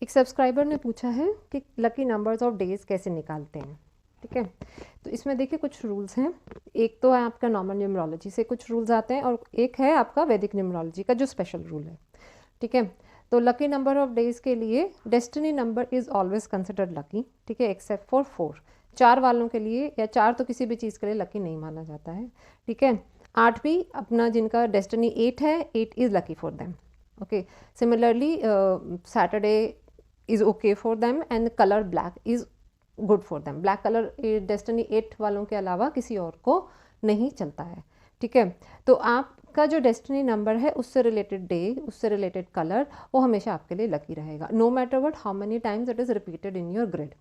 एक सब्सक्राइबर ने पूछा है कि लकी नंबर्स ऑफ डेज कैसे निकालते हैं। ठीक है, तो इसमें देखिए कुछ रूल्स हैं। एक तो है आपका नॉर्मल न्यूमरोलॉजी से कुछ रूल्स आते हैं और एक है आपका वैदिक न्यूमरोलॉजी का जो स्पेशल रूल है। ठीक है, तो लकी नंबर ऑफ डेज के लिए destiny number is always considered lucky. ठीक है, एक्सेप्ट फॉर 4। 4 वालों के लिए, या 4 तो किसी भी चीज़ के लिए लकी नहीं माना जाता है। ठीक है, 8 भी अपना जिनका डेस्टिनी 8 है, 8 is lucky for them. Okay, similarly Saturday is okay for them and colour black is good for them. Black colour destiny 8 वालों के अलावा किसी और को नहीं चलता है। ठीक है, तो आपका जो डेस्टिनी नंबर है उससे रिलेटेड डे, उससे रिलेटेड कलर, वो हमेशा आपके लिए लकी रहेगा, no matter what how many times it is repeated in your grid.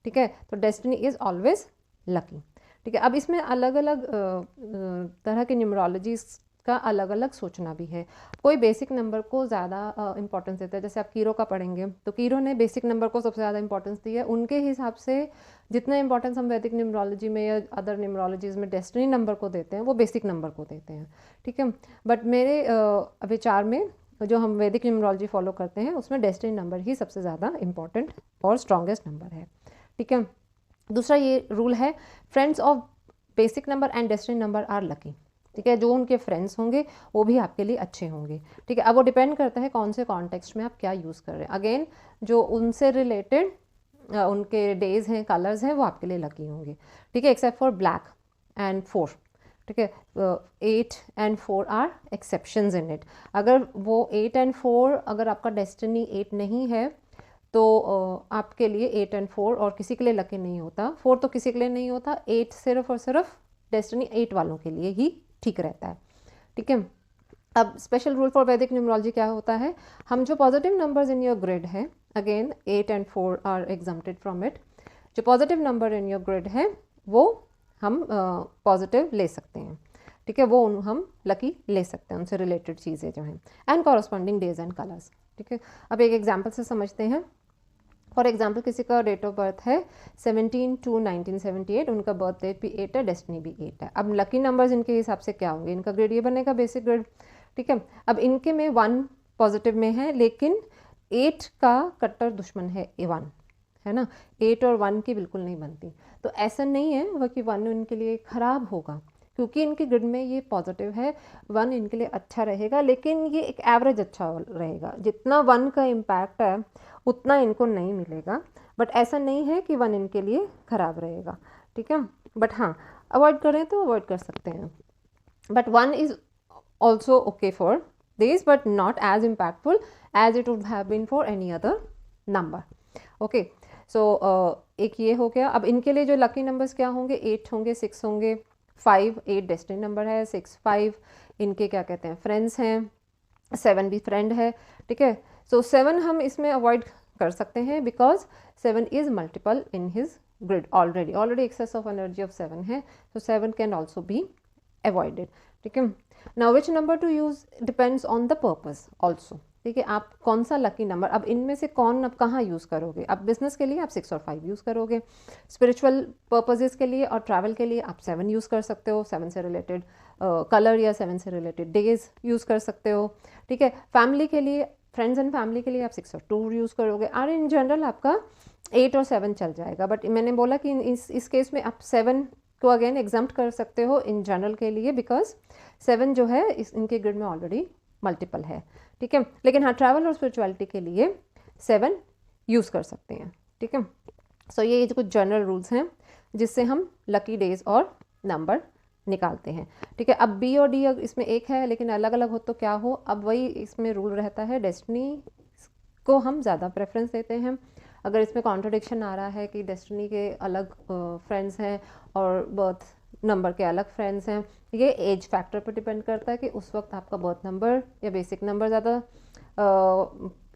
ठीक है, तो डेस्टिनी इज़ ऑलवेज लकी। ठीक है, अब इसमें अलग अलग तरह के न्यूमरोलॉजीज का अलग अलग सोचना भी है। कोई बेसिक नंबर को ज़्यादा इंपॉर्टेंस देता है, जैसे आप कीरो का पढ़ेंगे तो कीरो ने बेसिक नंबर को सबसे ज़्यादा इंपॉर्टेंस दी है। उनके हिसाब से जितना इंपॉर्टेंस हम वैदिक न्यूमरोलॉजी में या अदर न्यूमरोलॉजीज में डेस्टिनी नंबर को देते हैं वो बेसिक नंबर को देते हैं। ठीक है, बट मेरे विचार में जो हम वैदिक न्यूमरोलॉजी फॉलो करते हैं उसमें डेस्टिनी नंबर ही सबसे ज़्यादा इंपॉर्टेंट और स्ट्रॉन्गेस्ट नंबर है। ठीक है, दूसरा ये रूल है, friends of basic number and destiny number are lucky. ठीक है, जो उनके फ्रेंड्स होंगे वो भी आपके लिए अच्छे होंगे। ठीक है, अब वो डिपेंड करता है कौन से कॉन्टेक्स्ट में आप क्या यूज़ कर रहे हैं। अगेन जो उनसे रिलेटेड उनके डेज हैं, कलर्स हैं, वो आपके लिए लकी होंगे। ठीक है, एक्सेप्ट फॉर ब्लैक एंड 4। ठीक है, 8 and 4 are exceptions in it. अगर वो 8 एंड 4, अगर आपका डेस्टिनी 8 नहीं है तो आपके लिए 8 एंड 4 और किसी के लिए लकी नहीं होता। 4 तो किसी के लिए नहीं होता, 8 सिर्फ और सिर्फ डेस्टिनी 8 वालों के लिए ही ठीक रहता है। ठीक है, अब special rule for Vedic numerology क्या होता है, हम जो positive numbers in your grid है, again 8 and 4 are exempted from it. जो positive number in your grid है वो हम पॉजिटिव ले सकते हैं। ठीक है, वो हम लकी ले सकते हैं, उनसे रिलेटेड चीज़ें जो हैं, and corresponding days and colours. ठीक है, अब एक एग्जाम्पल से समझते हैं। फॉर एग्जाम्पल किसी का डेट ऑफ बर्थ है 17/2/1978, उनका बर्थ डेट भी 8 है, डेस्टिनी भी 8 है। अब लकी नंबर्स इनके हिसाब से क्या होंगे, इनका ग्रेड ये बनेगा बेसिक ग्रेड। ठीक है, अब इनके में 1 पॉजिटिव में है, लेकिन 8 का कट्टर दुश्मन है 1, है ना। 8 और 1 की बिल्कुल नहीं बनती, तो ऐसा नहीं है वह कि 1 इनके लिए ख़राब होगा, क्योंकि इनके ग्रिड में ये पॉजिटिव है। 1 इनके लिए अच्छा रहेगा, लेकिन ये एक एवरेज अच्छा रहेगा। जितना 1 का इम्पैक्ट है उतना इनको नहीं मिलेगा, बट ऐसा नहीं है कि 1 इनके लिए ख़राब रहेगा। ठीक है, बट हाँ, अवॉइड करें तो अवॉइड कर सकते हैं, but 1 is also okay for this, but not as impactful as it would have been for any other number. Okay, so एक ये हो गया। अब इनके लिए जो लकी नंबर्स क्या होंगे, 8 होंगे, 6 होंगे, 5, 8 डेस्टिनी नंबर है, 6, 5 इनके क्या कहते हैं, फ्रेंड्स हैं, 7 भी फ्रेंड है। ठीक है, सो 7 हम इसमें अवॉइड कर सकते हैं because 7 is multiple in his grid already excess of energy of 7 है, so 7 can also be avoided. ठीक है, now which number to use depends on the purpose also. ठीक है, आप कौन सा लकी नंबर, अब इनमें से कौन आप कहाँ यूज़ करोगे। अब बिजनेस के लिए आप 6 और 5 यूज़ करोगे, स्पिरिचुअल पर्पजेज़ के लिए और ट्रैवल के लिए आप 7 यूज़ कर सकते हो, 7 से रिलेटेड कलर या 7 से रिलेटेड डेज यूज़ कर सकते हो। ठीक है, फैमिली के लिए, फ्रेंड्स एंड फैमिली के लिए आप 6 और 2 यूज़ करोगे, और इन जनरल आपका 8 और 7 चल जाएगा। बट मैंने बोला कि इस केस में आप 7 को अगेन एग्जाम्प्ट कर सकते हो इन जनरल के लिए, बिकॉज 7 जो है इनके ग्रिड में ऑलरेडी मल्टीपल है। ठीक है, लेकिन हाँ, ट्रैवल और स्पिरिचुअलिटी के लिए 7 यूज़ कर सकते हैं। ठीक है, सो ये कुछ जनरल रूल्स हैं जिससे हम लकी डेज और नंबर निकालते हैं। ठीक है, अब बी और डी इसमें एक है, लेकिन अलग अलग हो तो क्या हो, अब वही इसमें रूल रहता है, डेस्टिनी को हम ज़्यादा प्रेफरेंस देते हैं। अगर इसमें कॉन्ट्रडिक्शन आ रहा है कि डेस्टिनी के अलग फ्रेंड्स हैं और बर्थ नंबर के अलग फ्रेंड्स हैं, ये एज फैक्टर पर डिपेंड करता है कि उस वक्त आपका बर्थ नंबर या बेसिक नंबर ज़्यादा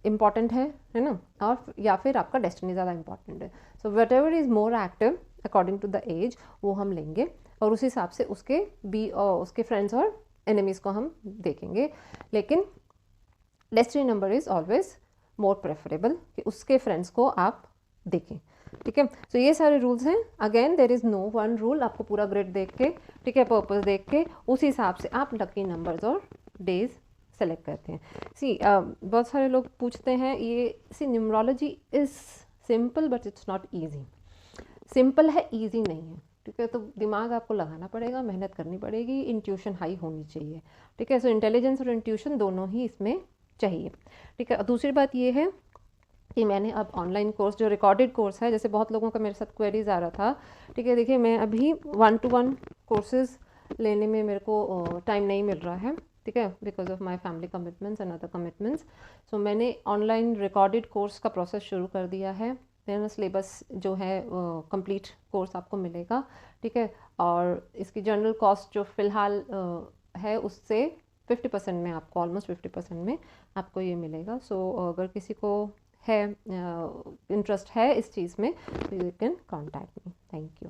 इम्पॉर्टेंट है ना, और या फिर आपका डेस्टिनी ज़्यादा इम्पॉर्टेंट है। So whatever is more active according to the age वो हम लेंगे, और उस हिसाब से उसके बी और उसके फ्रेंड्स और एनिमीज़ को हम देखेंगे। लेकिन destiny number is always more preferable कि उसके फ्रेंड्स को आप देखें। ठीक है, सो ये सारे रूल्स हैं। Again there is no one rule, आपको पूरा ग्रिड देख के, ठीक है, पर्पस देख के उस हिसाब से आप लकी नंबर्स और डेज सेलेक्ट करते हैं। सी बहुत सारे लोग पूछते हैं ये, see numerology is simple but it's not easy. Simple है, ईजी नहीं है, ठीक है। तो दिमाग आपको लगाना पड़ेगा, मेहनत करनी पड़ेगी, इंट्यूशन हाई होनी चाहिए, ठीक है। सो इंटेलिजेंस और इंट्यूशन दोनों ही इसमें चाहिए, ठीक है। दूसरी बात ये है कि मैंने अब ऑनलाइन कोर्स जो रिकॉर्डेड कोर्स है, जैसे बहुत लोगों का मेरे साथ क्वेरीज आ रहा था, ठीक है। देखिए मैं अभी 1-to-1 कोर्सेज लेने में मेरे को टाइम नहीं मिल रहा है, ठीक है, because of my family commitments and other commitments. So मैंने ऑनलाइन रिकॉर्डेड कोर्स का प्रोसेस शुरू कर दिया है। देन सिलेबस जो है कंप्लीट कोर्स आपको मिलेगा, ठीक है। और इसकी जनरल कॉस्ट जो फ़िलहाल है उससे 50% में आपको, ऑलमोस्ट 50% में आपको ये मिलेगा। सो अगर किसी को है इंटरेस्ट है इस चीज़ में, तो you can contact me. Thank you.